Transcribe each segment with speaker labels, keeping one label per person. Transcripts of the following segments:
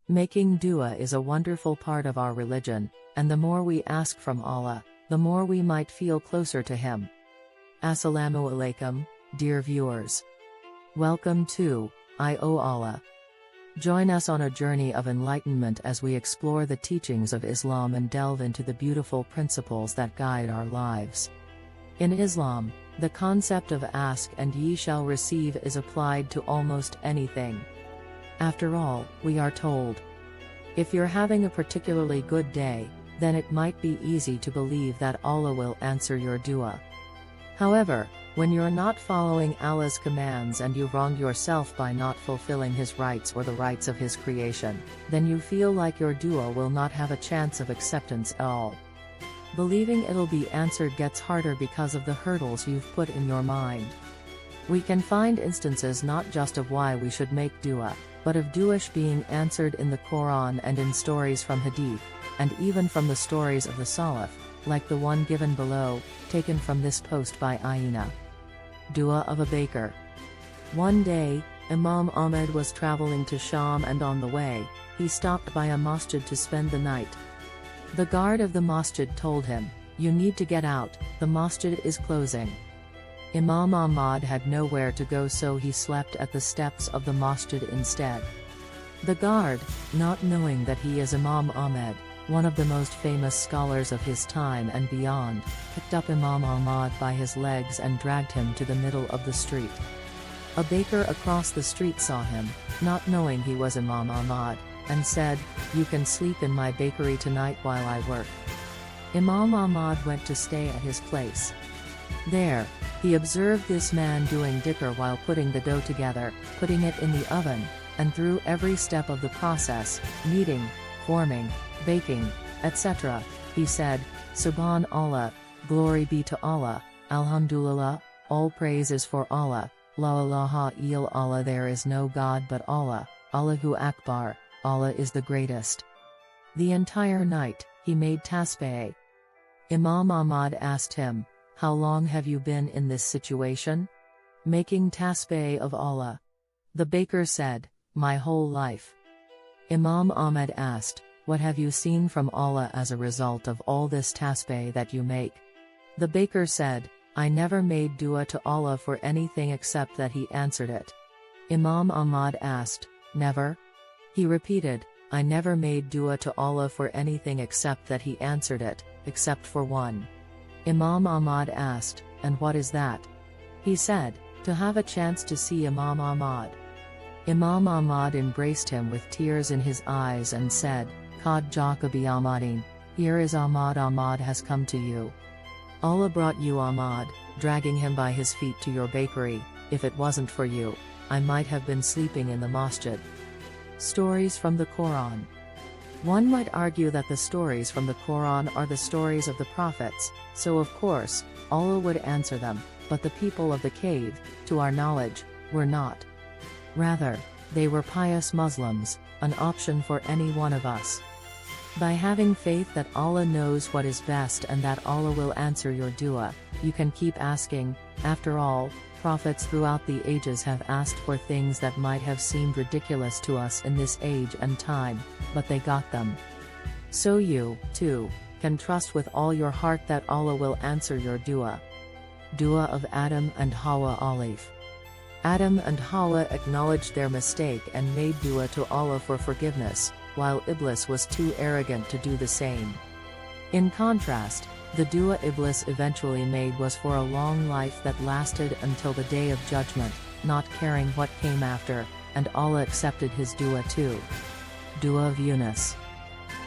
Speaker 1: Making dua is a wonderful part of our religion, and the more we ask from Allah, the more we might feel closer to Him. Assalamu alaikum, dear viewers. Welcome to I O Allah. Join us on a journey of enlightenment as we explore the teachings of Islam and delve into the beautiful principles that guide our lives. In Islam, the concept of ask and ye shall receive is applied to almost anything. After all, we are told, if you're having a particularly good day, then it might be easy to believe that Allah will answer your dua. However, when you're not following Allah's commands and you wrong yourself by not fulfilling His rights or the rights of His creation, then you feel like your dua will not have a chance of acceptance at all. Believing it'll be answered gets harder because of the hurdles you've put in your mind. We can find instances not just of why we should make dua, but of duash being answered in the Quran and in stories from Hadith, and even from the stories of the Salaf, like the one given below, taken from this post by Aina. Dua of a baker. One day, Imam Ahmed was traveling to Sham, and on the way, he stopped by a masjid to spend the night. The guard of the masjid told him, "You need to get out, the masjid is closing." Imam Ahmad had nowhere to go, so he slept at the steps of the masjid instead. The guard, not knowing that he is Imam Ahmed, one of the most famous scholars of his time and beyond, picked up Imam Ahmad by his legs and dragged him to the middle of the street. A baker across the street saw him, not knowing he was Imam Ahmad, and said, "You can sleep in my bakery tonight while I work." Imam Ahmad went to stay at his place. There, he observed this man doing dhikr while putting the dough together, putting it in the oven, and through every step of the process, kneading, forming, baking, etc., he said, "Subhan Allah, glory be to Allah, Alhamdulillah, all praise is for Allah, La ilaha illallah, there is no God but Allah, Allahu Akbar, Allah is the greatest." The entire night, he made tasbih. Imam Ahmad asked him, "How long have you been in this situation? Making tasbih of Allah?" The baker said, "My whole life." Imam Ahmad asked, "What have you seen from Allah as a result of all this tasbih that you make?" The baker said, "I never made dua to Allah for anything except that He answered it." Imam Ahmad asked, "Never?" He repeated, "I never made dua to Allah for anything except that He answered it, except for one." Imam Ahmad asked, "And what is that?" He said, "To have a chance to see Imam Ahmad." Imam Ahmad embraced him with tears in his eyes and said, "Qad jaka bi Ahmadin, here is Ahmad, Ahmad has come to you. Allah brought you Ahmad, dragging him by his feet to your bakery. If it wasn't for you, I might have been sleeping in the masjid." Stories from the Quran. One might argue that the stories from the Quran are the stories of the prophets, so of course, Allah would answer them, but the people of the cave, to our knowledge, were not. Rather, they were pious Muslims, an option for any one of us. By having faith that Allah knows what is best and that Allah will answer your dua, you can keep asking. After all, prophets throughout the ages have asked for things that might have seemed ridiculous to us in this age and time, but they got them. So you, too, can trust with all your heart that Allah will answer your dua. Dua of Adam and Hawa Alif. Adam and Hawa acknowledged their mistake and made dua to Allah for forgiveness, while Iblis was too arrogant to do the same. In contrast, the dua Iblis eventually made was for a long life that lasted until the day of judgment, not caring what came after, and Allah accepted his dua too. Dua of Yunus.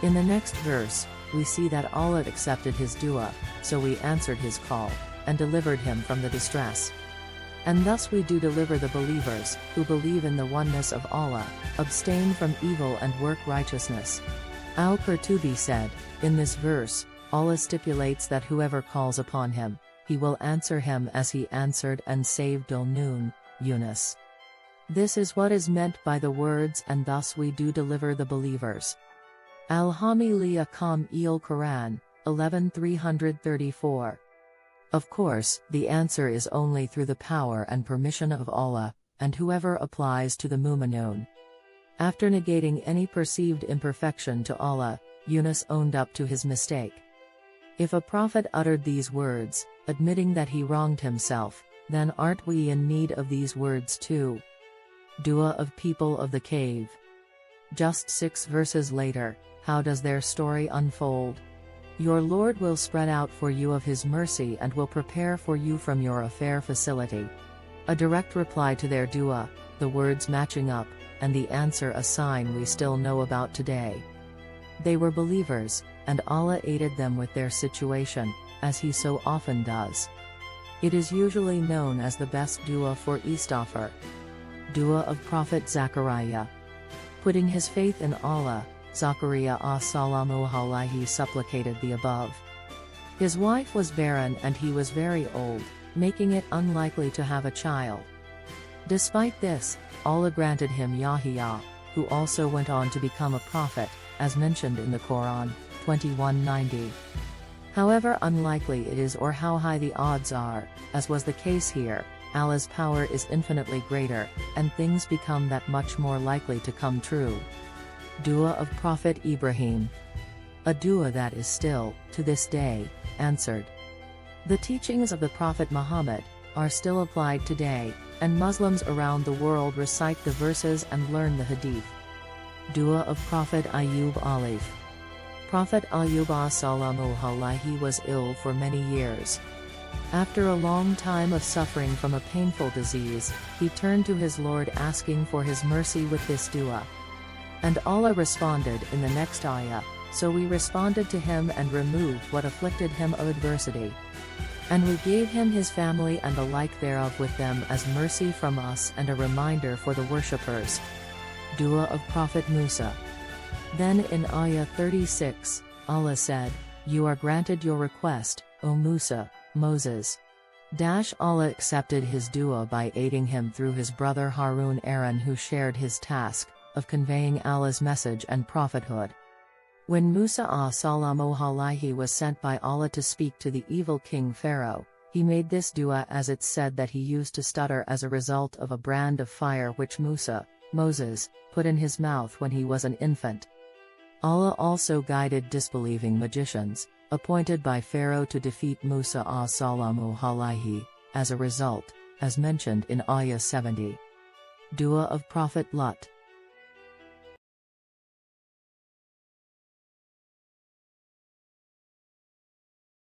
Speaker 1: In the next verse, we see that Allah accepted his dua, so we answered his call, and delivered him from the distress. And thus we do deliver the believers, who believe in the oneness of Allah, abstain from evil and work righteousness. Al-Qurtubi said, in this verse, Allah stipulates that whoever calls upon Him, He will answer him as He answered and saved Al-Nun, Yunus. This is what is meant by the words, and thus we do deliver the believers. Al-Hamiliya Kam Il Quran, 11-334. Of course, the answer is only through the power and permission of Allah, and whoever applies to the Mu'minun. After negating any perceived imperfection to Allah, Yunus owned up to his mistake. If a prophet uttered these words, admitting that he wronged himself, then aren't we in need of these words too? Dua of people of the cave. Just 6 verses later, how does their story unfold? Your Lord will spread out for you of His mercy and will prepare for you from your affair facility. A direct reply to their dua, the words matching up, and the answer a sign we still know about today. They were believers, and Allah aided them with their situation, as He so often does. It is usually known as the best dua for istighfar. Dua of Prophet Zachariah. Putting his faith in Allah, Zachariah as-salamu alayhi supplicated the above. His wife was barren and he was very old, making it unlikely to have a child. Despite this, Allah granted him Yahya, who also went on to become a prophet, as mentioned in the Quran, 21:90. However unlikely it is or how high the odds are, as was the case here, Allah's power is infinitely greater, and things become that much more likely to come true. Dua of Prophet Ibrahim. A dua that is still, to this day, answered. The teachings of the Prophet Muhammad are still applied today, and Muslims around the world recite the verses and learn the hadith. Dua of Prophet Ayyub alayhi. Prophet Ayyub as-salamu alayhi was ill for many years. After a long time of suffering from a painful disease, he turned to his Lord asking for His mercy with this dua. And Allah responded in the next ayah, so we responded to him and removed what afflicted him of adversity. And we gave him his family and the like thereof with them as mercy from us and a reminder for the worshippers. Dua of Prophet Musa. Then in ayah 36, Allah said, "You are granted your request, O Musa, Moses." Allah accepted his dua by aiding him through his brother Harun Aaron, who shared his task of conveying Allah's message and prophethood. When Musa as-salamu alayhi was sent by Allah to speak to the evil king Pharaoh, he made this dua, as it's said that he used to stutter as a result of a brand of fire which Moses, put in his mouth when he was an infant. Allah also guided disbelieving magicians, appointed by Pharaoh to defeat Musa as-salamu alayhi, as a result, as mentioned in ayah 70. Dua of Prophet Lut.